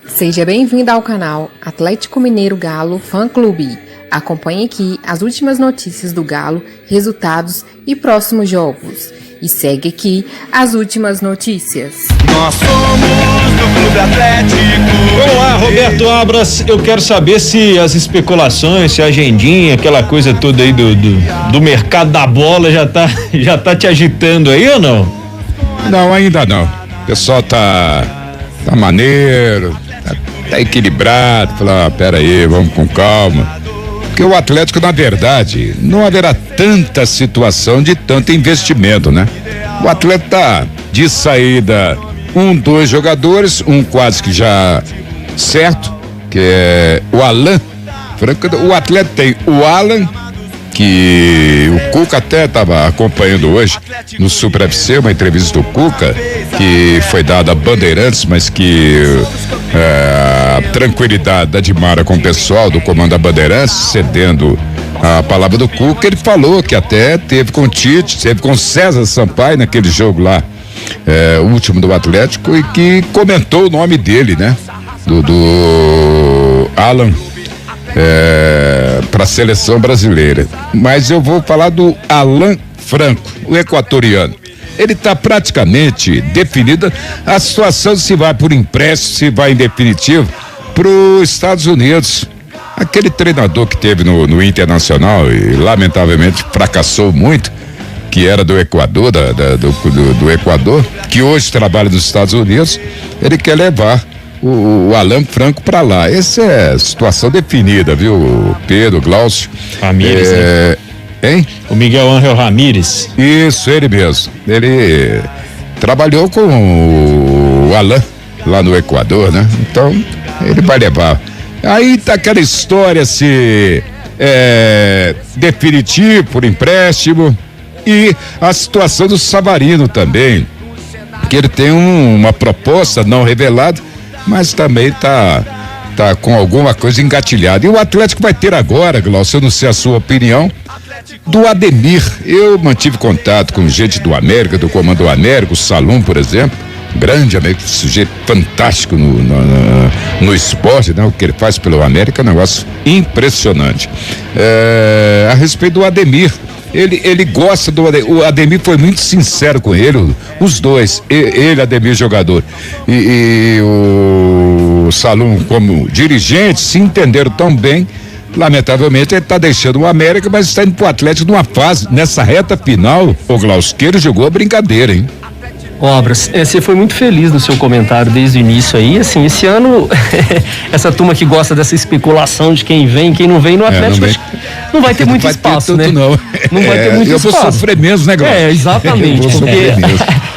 Seja bem-vindo ao canal Atlético Mineiro Galo Fã Clube. Acompanhe aqui as últimas notícias do Galo, resultados e próximos jogos. E segue aqui as últimas notícias. Nós somos do Clube Atlético. Vamos lá, Roberto Abras, eu quero saber se as especulações, se a agendinha, aquela coisa toda aí do mercado da bola já tá te agitando aí ou não? Não, ainda não. O pessoal tá maneiro, tá equilibrado, fala, pera aí, vamos com calma. Porque o Atlético, na verdade, não haverá tanta situação de tanto investimento, né? O Atlético tá de saída 2 jogadores, um quase que já certo, que é o Alan. O Atlético tem o Alan, que o Cuca até estava acompanhando hoje no Super FC, uma entrevista do Cuca, que foi dada a Bandeirantes, mas que a tranquilidade da Dimara com o pessoal do comando da Bandeirantes, cedendo a palavra do Cuca, ele falou que até teve com o Tite, teve com o César Sampaio naquele jogo lá, o último do Atlético, e que comentou o nome dele, né? Do Alan. Para a seleção brasileira. Mas eu vou falar do Alan Franco, o equatoriano. Ele está praticamente definida a situação, se vai por empréstimo, se vai em definitivo para os Estados Unidos. Aquele treinador que teve no Internacional e lamentavelmente fracassou muito, que era do Equador, do Equador, que hoje trabalha nos Estados Unidos, ele quer levar o Alan Franco pra lá. Essa é a situação definida, viu, Pedro, Glaucio? Ramírez, hein? O Miguel Ángel Ramírez. Isso, ele mesmo. Ele trabalhou com o Alan lá no Equador, né? Então, ele vai levar. Aí tá aquela história se definitivo por empréstimo, e a situação do Savarino também, que ele tem uma proposta não revelada, mas também tá com alguma coisa engatilhada. E o Atlético vai ter agora, Glaucio, eu não sei a sua opinião, do Ademir. Eu mantive contato com gente do América, do comando do América, o Salum, por exemplo, grande amigo, sujeito fantástico no esporte, né? O que ele faz pelo América é um negócio impressionante. A respeito do Ademir, ele gosta do Ademir. O Ademir foi muito sincero com ele, os dois, ele, Ademir, jogador, e o Salum como dirigente, se entenderam tão bem. Lamentavelmente ele está deixando o América, mas está indo pro Atlético numa fase, nessa reta final, o Glausqueiro jogou a brincadeira, hein? Obras, você foi muito feliz no seu comentário desde o início aí, assim, esse ano essa turma que gosta dessa especulação de quem vem, quem não vem no Atlético, não vai ter muito espaço, né? Não vai ter muito espaço. Eu vou sofrer menos, né, Glaucio? Exatamente, porque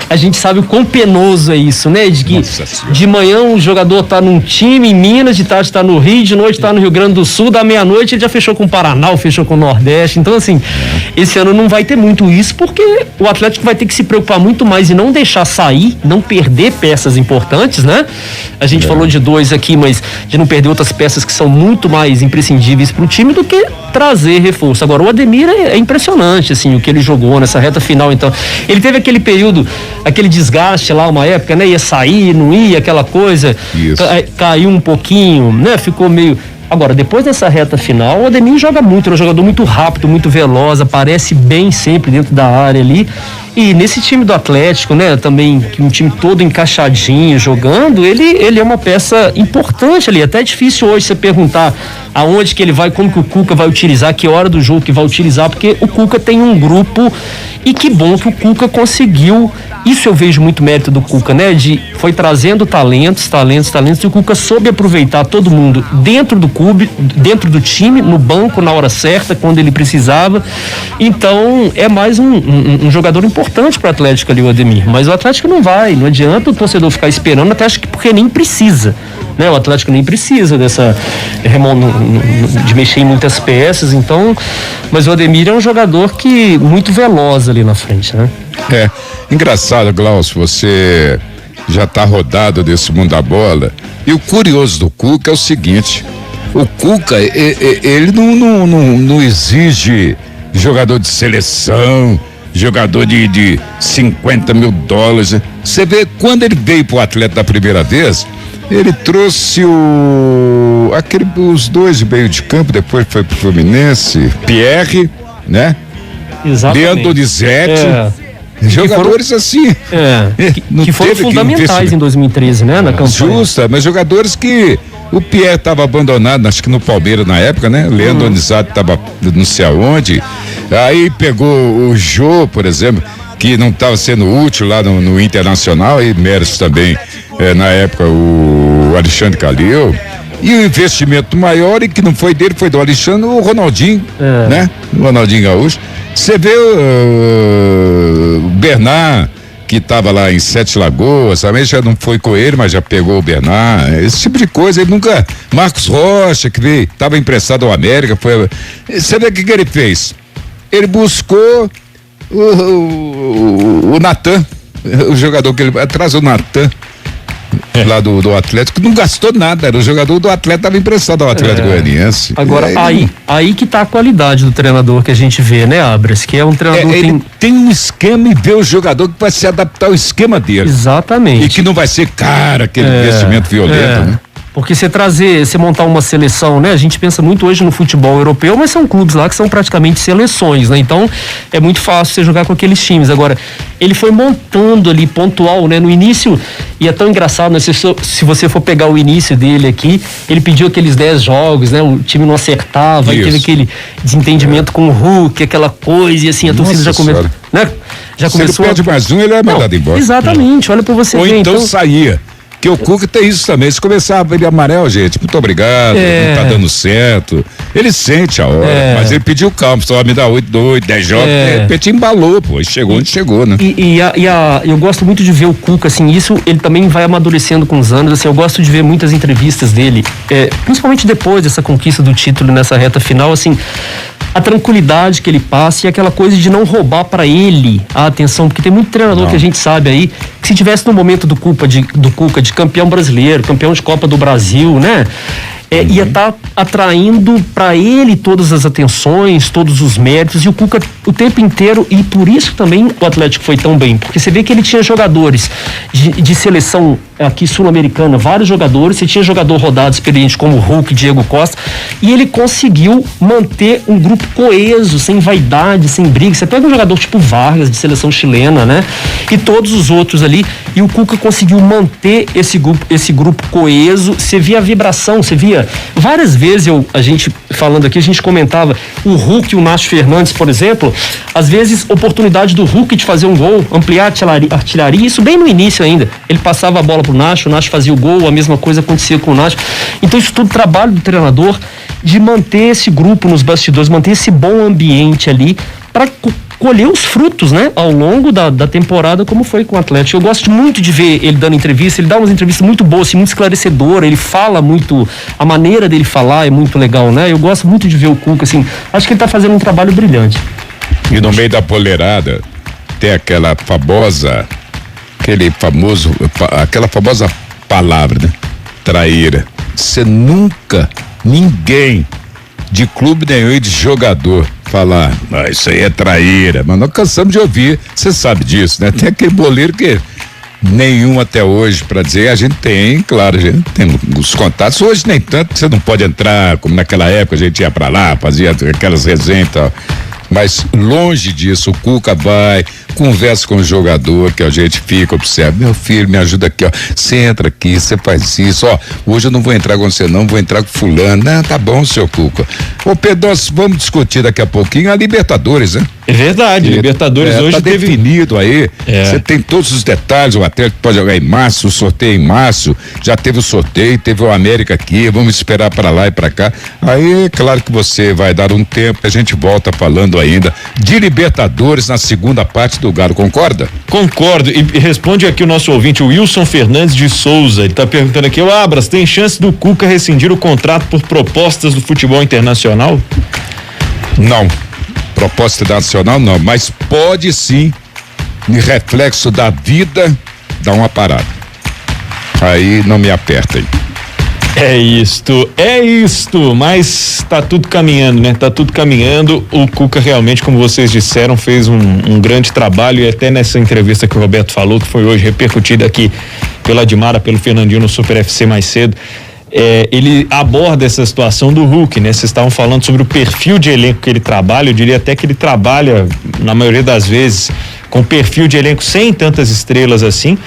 a gente sabe o quão penoso é isso, né? De que de manhã o jogador tá num time em Minas, de tarde tá no Rio, de noite tá no Rio Grande do Sul, da meia-noite ele já fechou com o Paraná, fechou com o Nordeste. Então, assim, esse ano não vai ter muito isso, porque o Atlético vai ter que se preocupar muito mais em não deixar sair, não perder peças importantes, né? A gente falou de 2 aqui, mas de não perder outras peças que são muito mais imprescindíveis pro time do que trazer reforço. Agora, o Ademir é impressionante, assim, o que ele jogou nessa reta final. Então, ele teve aquele período, aquele desgaste lá, uma época, né? Ia sair, não ia, aquela coisa, caiu um pouquinho, né? Ficou meio... Agora, depois dessa reta final, o Ademir joga muito, é um jogador muito rápido, muito veloz, aparece bem sempre dentro da área ali. E nesse time do Atlético, né, também, que um time todo encaixadinho, jogando, ele é uma peça importante ali. Até é difícil hoje você perguntar aonde que ele vai, como que o Cuca vai utilizar, que hora do jogo que vai utilizar, porque o Cuca tem um grupo, e que bom que o Cuca conseguiu. Isso eu vejo muito mérito do Cuca, né? Foi trazendo talentos, e o Cuca soube aproveitar todo mundo dentro do clube, dentro do time, no banco, na hora certa, quando ele precisava. Então, é mais um jogador importante para o Atlético ali, o Ademir. Mas o Atlético não adianta o torcedor ficar esperando, até acho que porque nem precisa, né? O Atlético nem precisa de mexer em muitas peças, então, mas o Ademir é um jogador que muito veloz ali na frente, né? Engraçado, Glaucio, você já tá rodado desse mundo da bola, e o curioso do Cuca é o seguinte: o Cuca, ele não exige jogador de seleção, jogador de $50 mil. Você vê, quando ele veio pro Atlético da primeira vez, Ele trouxe os dois de meio de campo, depois foi pro Fluminense, Pierre, né? Exatamente. Leandro Donizete. Jogadores assim. Que foram fundamentais em 2013, né? Na campanha. Justa, mas jogadores que o Pierre estava abandonado, acho que no Palmeiras na época, né? Leandro Donizete estava não sei aonde. Aí pegou o Jô, por exemplo, que não estava sendo útil lá no Internacional, e méritos também, na época, o Alexandre Calil. E o investimento maior, e que não foi dele, foi do Alexandre, o Ronaldinho, né? O Ronaldinho Gaúcho. Você vê o Bernard, que estava lá em Sete Lagoas, também já não foi com ele, mas já pegou o Bernard, esse tipo de coisa. Ele nunca. Marcos Rocha, que veio, estava emprestado ao América, foi. Você vê o que ele fez? Ele buscou o Natan, o jogador que ele atrasou, o Natan, lá do Atlético, não gastou nada, era o jogador do Atlético, estava emprestado ao Atlético Goianiense. Agora, aí que tá a qualidade do treinador que a gente vê, né, Abras? Que é um treinador que ele tem um esquema, e vê o jogador que vai se adaptar ao esquema dele. Exatamente. E que não vai ser aquele investimento violento, né? Porque você montar uma seleção, né? A gente pensa muito hoje no futebol europeu, mas são clubes lá que são praticamente seleções, né? Então, é muito fácil você jogar com aqueles times. Agora, ele foi montando ali, pontual, né? No início, e é tão engraçado, né? Se você for pegar o início dele aqui, ele pediu aqueles 10 jogos, né? O time não acertava, aí teve aquele desentendimento com o Hulk, aquela coisa, e assim, a torcida já começou, né? Já começou. Se ele perde mais um, ele é mandado embora. Exatamente, olha pra você ver. Ou então saía. Que o Cuca tem isso também. Se começar a ver amarelo, gente, muito obrigado, não tá dando certo. Ele sente a hora, mas ele pediu calma, só me dá 8, 10 jogos, de repente embalou, pô, chegou onde chegou, né? Eu gosto muito de ver o Cuca, assim, isso ele também vai amadurecendo com os anos, assim, eu gosto de ver muitas entrevistas dele, principalmente depois dessa conquista do título nessa reta final, assim, a tranquilidade que ele passa e aquela coisa de não roubar para ele a atenção, porque tem muito treinador que a gente sabe aí, que se tivesse no momento do Cuca de campeão brasileiro, campeão de Copa do Brasil, né? Ia estar atraindo para ele todas as atenções, todos os méritos, e o Cuca o tempo inteiro, e por isso também o Atlético foi tão bem, porque você vê que ele tinha jogadores de seleção aqui sul-americana, vários jogadores, você tinha jogador rodado experiente como o Hulk, Diego Costa, e ele conseguiu manter um grupo coeso, sem vaidade, sem briga. Você pega um jogador tipo Vargas, de seleção chilena, né? E todos os outros ali, e o Cuca conseguiu manter esse grupo coeso. Você via a vibração, você via várias vezes, a gente falando aqui, a gente comentava o Hulk e o Nacho Fernandes, por exemplo, às vezes oportunidade do Hulk de fazer um gol, ampliar a artilharia, isso bem no início ainda, ele passava a bola pro Nacho, o Nacho fazia o gol, a mesma coisa acontecia com o Nacho. Então isso tudo trabalho do treinador de manter esse grupo nos bastidores, manter esse bom ambiente ali para colher os frutos, né, ao longo da temporada, como foi com o Atlético. Eu gosto muito de ver ele dando entrevista, ele dá umas entrevistas muito boas, assim, muito esclarecedoras, ele fala muito, a maneira dele falar é muito legal, né? Eu gosto muito de ver o Cuca, assim, acho que ele tá fazendo um trabalho brilhante. E no meio da boleirada tem aquela famosa palavra, né? Traíra. Você nunca, ninguém de clube nenhum e de jogador falar, isso aí é traíra, mas nós cansamos de ouvir, você sabe disso, né? Tem aquele boleiro que nenhum até hoje para dizer, a gente tem, claro, a gente tem os contatos, hoje nem tanto, você não pode entrar, como naquela época a gente ia para lá, fazia aquelas resenhas e tal. Mas longe disso, o Cuca vai, conversa com o jogador, que a gente fica, observa, meu filho, me ajuda aqui, ó, você entra aqui, você faz isso, ó, hoje eu não vou entrar com você não, vou entrar com fulano, não, tá bom, seu Cuca. Ô Pedro, nós vamos discutir daqui a pouquinho a Libertadores, né? É verdade, Libertadores hoje tá definido aí, você tem todos os detalhes, o Atlético pode jogar em março, o sorteio em março, já teve o sorteio, teve o América aqui, vamos esperar para lá e para cá, aí claro que você vai dar um tempo, a gente volta falando ainda de Libertadores na segunda parte do Galo, concorda? Concordo, e responde aqui o nosso ouvinte, o Wilson Fernandes de Souza, ele tá perguntando aqui, Abras, tem chance do Cuca rescindir o contrato por propostas do futebol internacional? Não, proposta nacional não, mas pode sim, em reflexo da vida, dar uma parada. Aí não me aperta aí. É isto, mas tá tudo caminhando, né? Tá tudo caminhando. O Cuca realmente, como vocês disseram, fez um grande trabalho, e até nessa entrevista que o Roberto falou, que foi hoje repercutida aqui pela Admara, pelo Fernandinho no Super FC mais cedo, ele aborda essa situação do Hulk, né? Vocês estavam falando sobre o perfil de elenco que ele trabalha, eu diria até que ele trabalha, na maioria das vezes, com perfil de elenco sem tantas estrelas assim.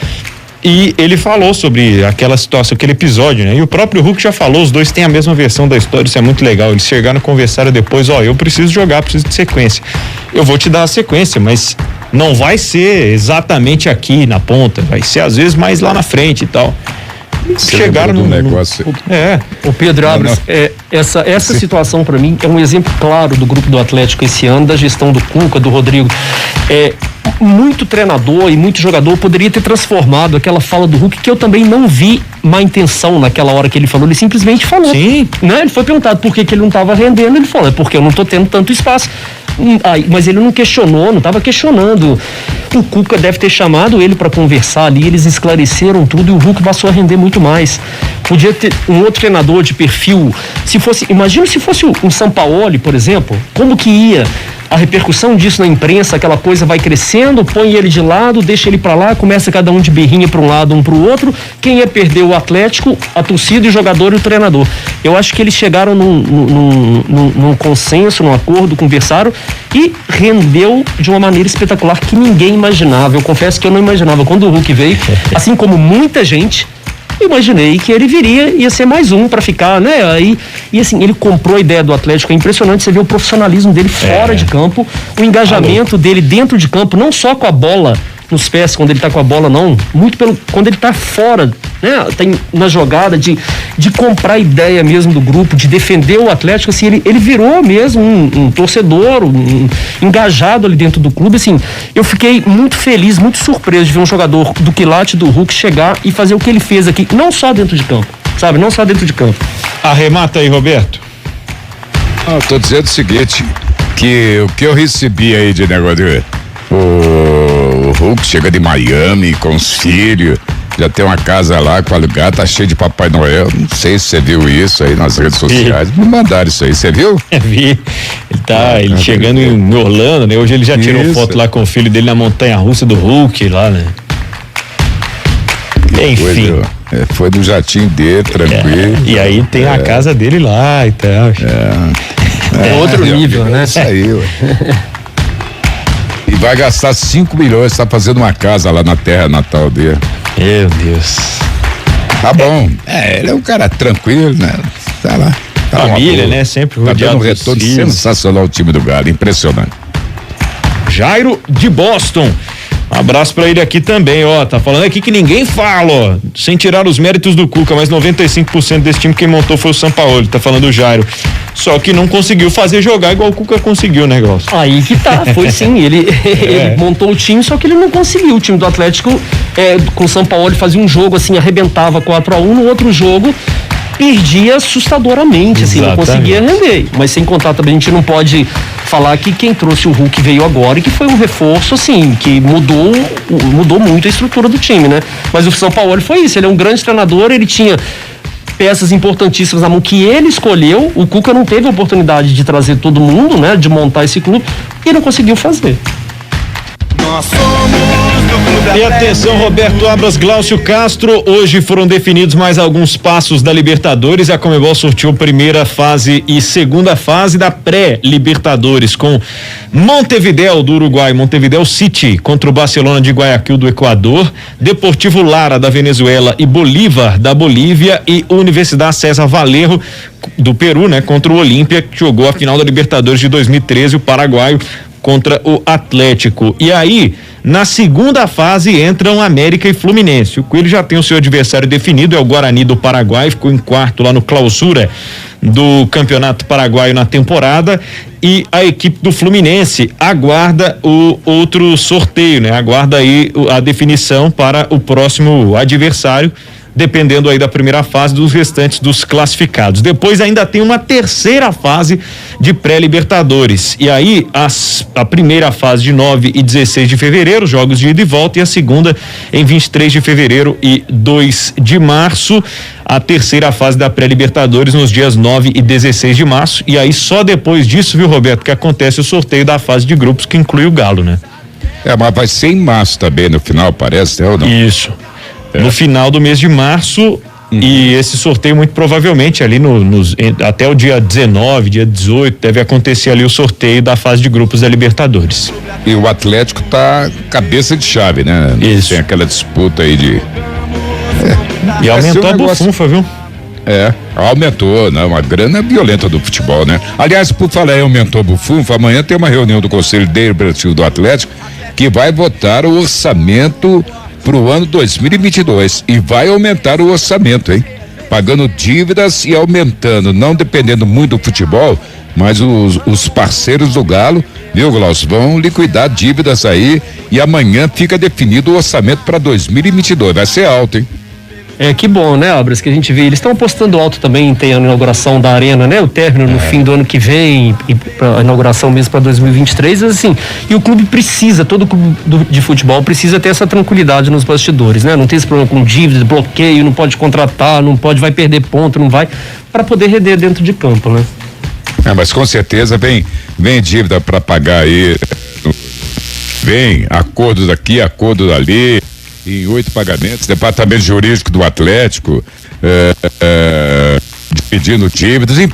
E ele falou sobre aquela situação, aquele episódio, né? E o próprio Hulk já falou, os dois têm a mesma versão da história, isso é muito legal. Eles chegaram, conversaram depois, eu preciso jogar, preciso de sequência. Eu vou te dar a sequência, mas não vai ser exatamente aqui na ponta, vai ser às vezes mais lá na frente e tal. Chegaram no negócio. O Pedro Abras, essa situação para mim é um exemplo claro do grupo do Atlético esse ano, da gestão do Cuca, do Rodrigo. Muito treinador e muito jogador poderia ter transformado aquela fala do Hulk, que eu também não vi má intenção naquela hora que ele falou, ele simplesmente falou. Sim. Né? Ele foi perguntado por que ele não estava rendendo, ele falou, é porque eu não estou tendo tanto espaço. Mas ele não questionou, não estava questionando. O Cuca deve ter chamado ele para conversar ali, eles esclareceram tudo e o Hulk passou a render muito mais. Podia ter um outro treinador de perfil, imagina se fosse um Sampaoli, por exemplo, como que ia a repercussão disso na imprensa, aquela coisa vai crescendo, põe ele de lado, deixa ele pra lá, começa cada um de birrinha pra um lado, um pro outro. Quem ia perder o Atlético, a torcida, o jogador e o treinador. Eu acho que eles chegaram num consenso, num acordo, conversaram e rendeu de uma maneira espetacular que ninguém imaginava. Eu confesso que eu não imaginava quando o Hulk veio, assim como muita gente. Imaginei que ele ia ser mais um pra ficar, né? E assim, ele comprou a ideia do Atlético, é impressionante, você vê o profissionalismo dele fora de campo, o engajamento dele dentro de campo, não só com a bola nos pés, quando ele tá com a bola, não, quando ele tá fora, né? Tem na jogada de comprar a ideia mesmo do grupo, de defender o Atlético, assim, ele virou mesmo um torcedor, engajado ali dentro do clube, assim, eu fiquei muito feliz, muito surpreso de ver um jogador do quilate do Hulk chegar e fazer o que ele fez aqui, não só dentro de campo, sabe, não só dentro de campo. Arremata aí, Roberto. Eu tô dizendo o seguinte, que o que eu recebi aí de negócio, o Hulk chega de Miami com os filhos, já tem uma casa lá com alugar, tá cheio de Papai Noel. Não sei se você viu isso aí nas redes sociais. Me mandaram isso aí, você viu? Vi. Ele chegando em Orlando, né? Hoje ele já tirou foto lá com o filho dele na montanha-russa do Hulk lá, né? Enfim. Foi do jatinho dele, tranquilo. E aí tem a casa dele lá e tal. Outro nível, né? Isso aí, ué. E vai gastar 5 milhões, tá fazendo uma casa lá na terra natal dele. Meu Deus. Tá bom. Ele é um cara tranquilo, né? Tá lá. Tá família, né? Sempre rodeado. Tá dando um retorno sensacional o time do Galo, impressionante. Jairo de Boston. Um abraço pra ele aqui também, tá falando aqui que ninguém fala, sem tirar os méritos do Cuca, mas 95% desse time quem montou foi o Sampaoli, tá falando o Jairo. Só que não conseguiu fazer jogar igual o Cuca conseguiu o negócio. Aí que tá, foi sim, ele montou o time, só que ele não conseguiu. O time do Atlético, com o Sampaoli, fazia um jogo assim, arrebentava 4-1, no outro jogo perdia assustadoramente, assim, não conseguia render. Mas sem contar também, a gente não pode falar que quem trouxe o Hulk veio agora e que foi um reforço, assim, que mudou muito a estrutura do time, né? Mas o São Paulo foi isso, ele é um grande treinador, ele tinha peças importantíssimas na mão que ele escolheu, o Cuca não teve a oportunidade de trazer todo mundo, né? De montar esse clube, e não conseguiu fazer. Nós somos do Clube E atenção, Roberto Abras, Glaucio Castro, hoje foram definidos mais alguns passos da Libertadores. A Conmebol sorteou primeira fase e segunda fase da pré-Libertadores com Montevideo do Uruguai, Montevideo City contra o Barcelona de Guayaquil do Equador, Deportivo Lara da Venezuela e Bolívar da Bolívia e Universidade César Vallejo do Peru, né, contra o Olímpia, que jogou a final da Libertadores de 2013, o paraguaio contra o Atlético. E aí, na segunda fase entram América e Fluminense. O Coelho já tem o seu adversário definido, é o Guarani do Paraguai, ficou em quarto lá no clausura do Campeonato Paraguaio na temporada, e a equipe do Fluminense aguarda o outro sorteio, né? Aguarda aí a definição para o próximo adversário dependendo aí da primeira fase dos restantes dos classificados. Depois ainda tem uma terceira fase de pré-libertadores. E aí a primeira fase de 9 e 16 de fevereiro, jogos de ida e volta, e a segunda em 23 de fevereiro e 2 de março. A terceira fase da pré-libertadores nos dias 9 e 16 de março. E aí só depois disso, viu, Roberto, que acontece o sorteio da fase de grupos que inclui o Galo, né? Mas vai ser em março também no final, parece, né, ou não? Isso. No final do mês de março. E esse sorteio muito provavelmente ali até o dia 19, dia 18, deve acontecer ali o sorteio da fase de grupos da Libertadores. E o Atlético tá cabeça de chave, né? Isso. Tem aquela disputa aí de... E aumentou a bufunfa, viu? Aumentou, né? Uma grana violenta do futebol, né? Aliás, por falar em aumentou a bufunfa, amanhã tem uma reunião do Conselho Deliberativo do Atlético que vai votar o orçamento pro ano 2022 e vai aumentar o orçamento, hein? Pagando dívidas e aumentando, não dependendo muito do futebol, mas os parceiros do Galo, viu, Glaucio, vão liquidar dívidas aí e amanhã fica definido o orçamento para 2022, vai ser alto, hein? Que bom, né, Abras, que a gente vê. Eles estão apostando alto também, tem a inauguração da Arena, né? O término no fim do ano que vem e a inauguração mesmo para 2023, assim. E o clube precisa, todo clube de futebol precisa ter essa tranquilidade nos bastidores, né? Não tem esse problema com dívida, bloqueio, não pode contratar, não pode, vai perder ponto, não vai, para poder render dentro de campo, né? Mas com certeza vem dívida para pagar aí, vem acordo daqui, acordo dali, em 8 pagamentos, departamento jurídico do Atlético pedindo dívidas, em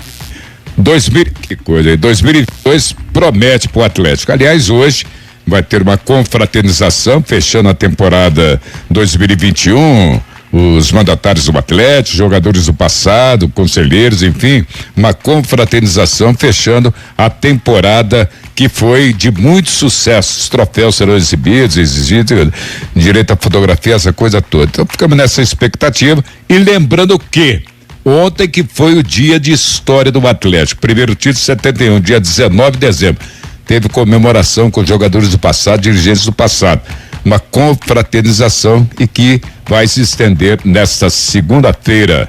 2022 promete pro Atlético. Aliás, hoje vai ter uma confraternização fechando a temporada 2021, os mandatários do Atlético, jogadores do passado, conselheiros, enfim, uma confraternização fechando a temporada que foi de muito sucesso. Os troféus serão exibidos, exigidos, direito à fotografia, essa coisa toda. Então ficamos nessa expectativa e lembrando que ontem que foi o dia de história do Atlético, primeiro título 71, dia 19 de dezembro, teve comemoração com os jogadores do passado, dirigentes do passado, uma confraternização e que vai se estender nesta segunda-feira.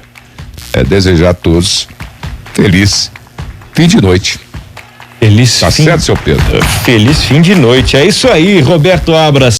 Desejar a todos feliz fim de noite. Feliz Tá certo, seu Pedro? Feliz fim de noite. É isso aí, Roberto Abras.